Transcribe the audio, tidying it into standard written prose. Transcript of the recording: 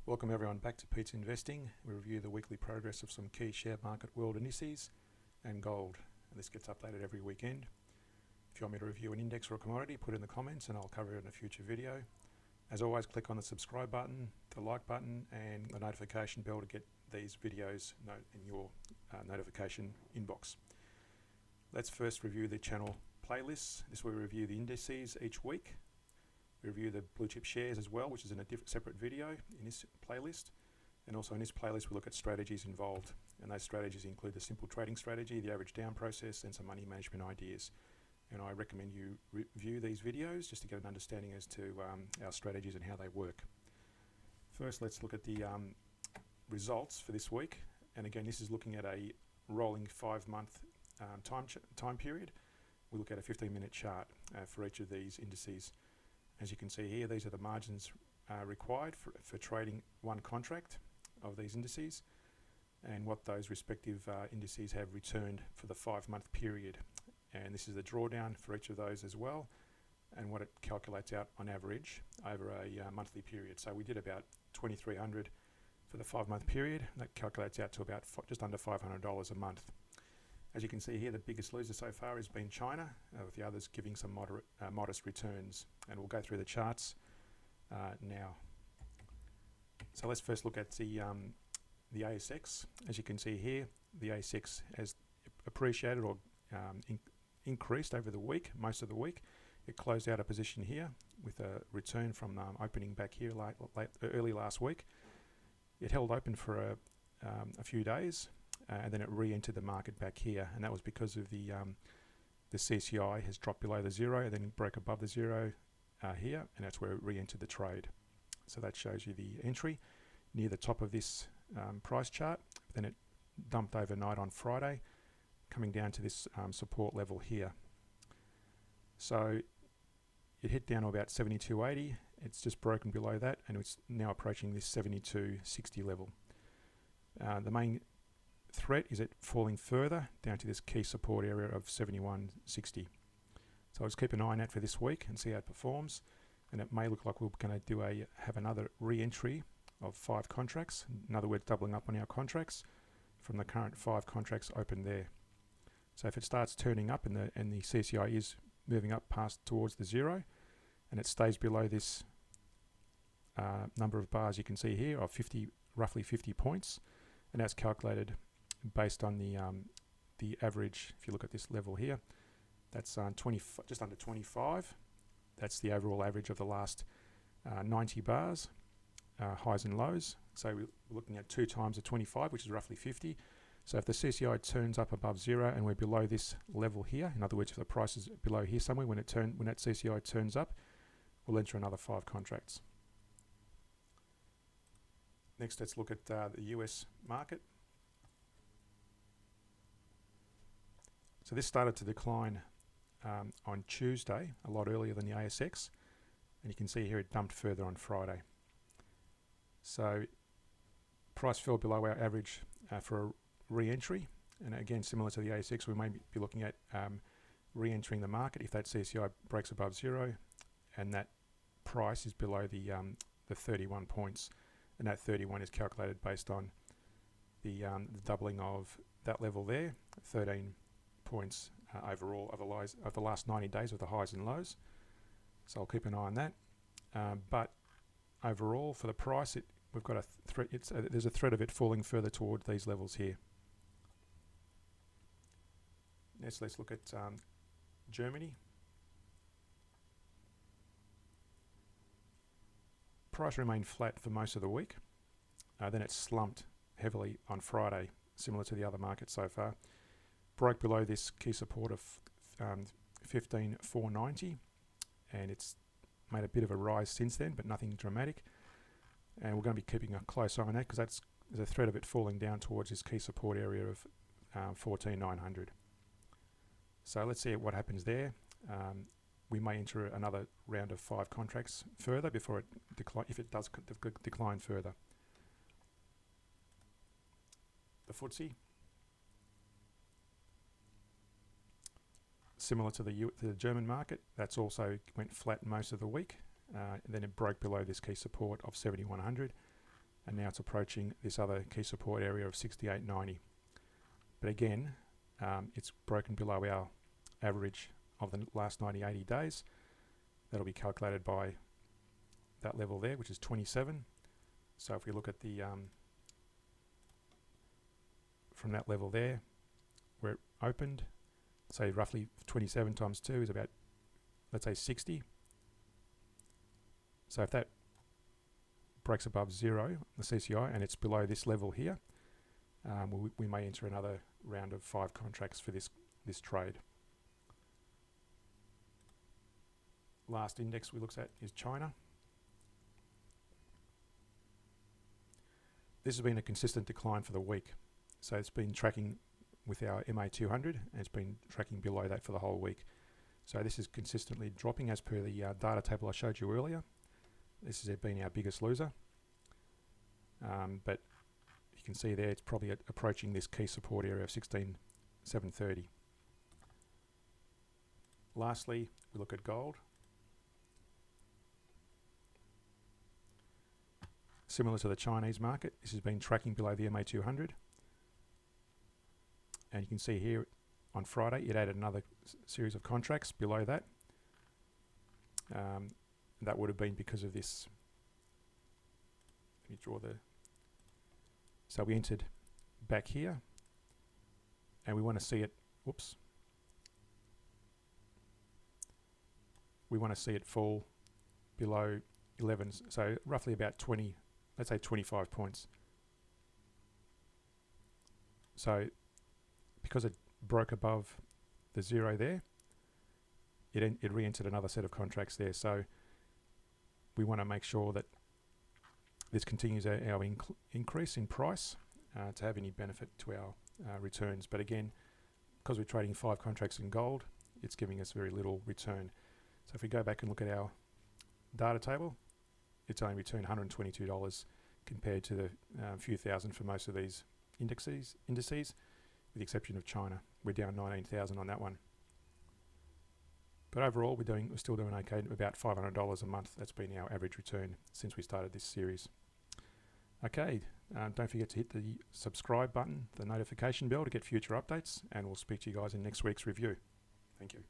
Welcome everyone back to Pete's Investing. We review the weekly progress of some key share market world indices and gold. And this gets updated every weekend. If you want me to review an index or a commodity, put it in the comments and I'll cover it in a future video. As always, click on the subscribe button, the like button and the notification bell to get these videos in your notification inbox. Let's first review the channel playlists. This will review the indices each week. We review the blue chip shares as well, which is in a separate video in this playlist. And also in this playlist, we look at strategies involved. And those strategies include the simple trading strategy, the average down process, and some money management ideas. And I recommend you review these videos just to get an understanding as to our strategies and how they work. First, let's look at the results for this week. And again, this is looking at a rolling 5-month time period. We look at a 15-minute chart for each of these indices. As you can see here, these are the margins required for trading one contract of these indices and what those respective indices have returned for the 5-month period. And this is the drawdown for each of those as well and what it calculates out on average over a monthly period. So we did about 2,300 for the 5-month period. That calculates out to about just under $500 a month. As you can see here, the biggest loser so far has been China, with the others giving some modest returns. And we'll go through the charts now. So let's first look at the ASX. As you can see here, the ASX has appreciated or increased over the week, most of the week. It closed out a position here with a return from opening back here early last week. It held open for a few days. And then it re-entered the market back here, and that was because of the CCI has dropped below the zero and then broke above the zero here, and that's where it re-entered the trade. So that shows you the entry near the top of this price chart. Then it dumped overnight on Friday, coming down to this support level here. So it hit down to about 72.80. It's just broken below that, and it's now approaching this 72.60 level. The main threat is it falling further down to this key support area of 71.60. So I'll just keep an eye on that for this week and see how it performs. And it may look like we're going to have another re-entry of 5 contracts. In other words, doubling up on our contracts from the current 5 contracts open there. So if it starts turning up and the CCI is moving up towards the zero, and it stays below this number of bars you can see here of roughly 50 points, and that's calculated based on the average. If you look at this level here, that's just under 25. That's the overall average of the last 90 bars, highs and lows. So we're looking at 2 times the 25, which is roughly 50. So if the CCI turns up above zero and we're below this level here, in other words, if the price is below here somewhere, when that CCI turns up, we'll enter another 5 contracts. Next, let's look at the US market. So this started to decline on Tuesday, a lot earlier than the ASX, and you can see here it dumped further on Friday. So price fell below our average for a re-entry, and again, similar to the ASX, we may be looking at re-entering the market if that CCI breaks above zero and that price is below the 31 points, and that 31 is calculated based on the doubling of that level there, 13 points overall of the last 90 days of the highs and lows. So I'll keep an eye on that. But overall, for the price, we've got a threat. There's a threat of it falling further toward these levels here. Next, let's look at Germany. Price remained flat for most of the week. Then it slumped heavily on Friday, similar to the other markets so far. Broke below this key support of 15,490, and it's made a bit of a rise since then, but nothing dramatic. And we're going to be keeping a close eye on that because there's a threat of it falling down towards this key support area of 14,900. So let's see what happens there. We may enter another round of 5 contracts further before it if it does decline further. The FTSE, similar to the German market, that's also went flat most of the week. Then it broke below this key support of 7,100, and now it's approaching this other key support area of 68.90. But again, it's broken below our average of the last 80 days. That'll be calculated by that level there, which is 27. So if we look at the from that level there, where it opened, say roughly 27 times 2 is about, let's say, 60. So if that breaks above 0, the CCI, and it's below this level here, we may enter another round of 5 contracts for this trade. Last index we looked at is China. This has been a consistent decline for the week. So it's been tracking with our MA200, and it's been tracking below that for the whole week. So this is consistently dropping as per the data table I showed you earlier. This has been our biggest loser. But you can see there it's probably approaching this key support area of 16,730. Lastly, we look at gold. Similar to the Chinese market, this has been tracking below the MA200. And you can see here on Friday it added another series of contracts below that. That would have been because of this. Let me draw the. So we entered back here, and we want to see it. Whoops. We want to see it fall below 11, so roughly about 20. Let's say 25 points. So because it broke above the 0 there, it re-entered another set of contracts there. So we want to make sure that this continues our increase in price to have any benefit to our returns. But again, because we're trading 5 contracts in gold, it's giving us very little return. So if we go back and look at our data table, it's only returned $122 compared to the few thousand for most of these indices, with the exception of China. We're down 19,000 on that one. But overall, we're still doing okay, about $500 a month. That's been our average return since we started this series. Okay, don't forget to hit the subscribe button, the notification bell to get future updates, and we'll speak to you guys in next week's review. Thank you.